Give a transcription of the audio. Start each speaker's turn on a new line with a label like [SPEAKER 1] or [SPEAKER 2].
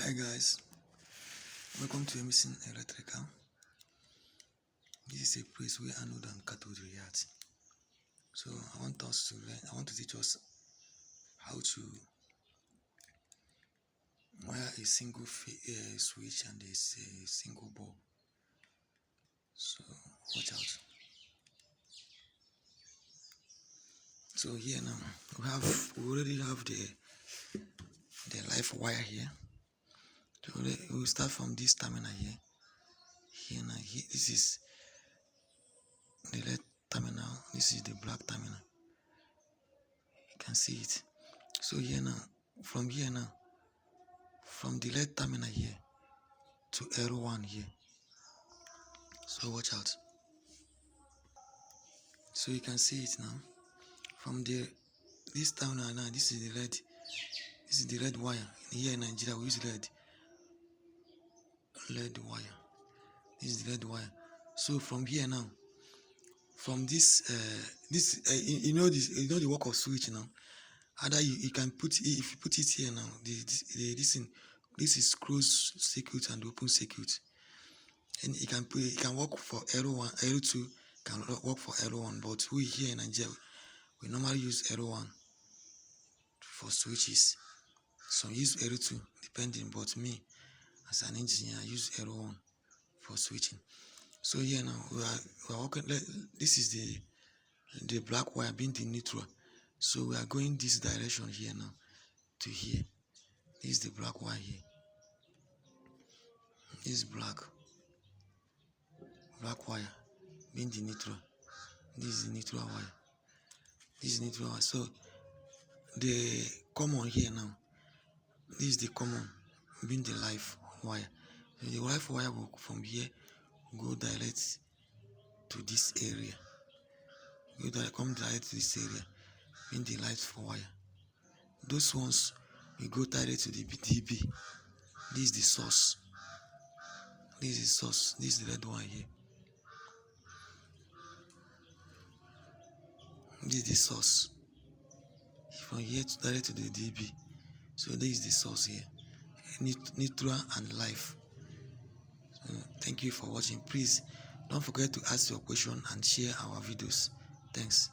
[SPEAKER 1] Hi guys, welcome to Emerson Electrical. This is a place where anode and cathode react. So I want to teach us how to wire a single switch and a single bulb. So watch out. So here now we already have the live wire here. So we'll start from this terminal here. This is the red terminal. This is the black terminal. You can see it. So here now, from the red terminal here to L1 here. So watch out. So you can see it now. From this terminal now, this is the red wire. Here in Nigeria we use red wire. This is the red wire. So from here now, from this you know the work of switch now. Either you can put it, if you put it here now, this is closed circuit and open circuit, and it can work for L1, L2 can work for L1, but we here in Nigeria we normally use L1 for switches. Some use L2 depending, but me as an engineer I use L1 for switching. So here now we are working. This is the black wire being the neutral. So we are going this direction here now to here. This is the black wire here. This is black wire being the neutral. This is the neutral wire. This is neutral wire. So the common here now, this is the common being the live wire. So the live wire will from here go direct to this area. Come direct to this area being the light for wire. Those ones will go direct to the DB. This is the source. This is the source. This is the red one here. This is the source. From here to direct to the DB. So this is the source here. Neutral and live. So thank you for watching. Please don't forget to ask your question and share our videos. Thanks.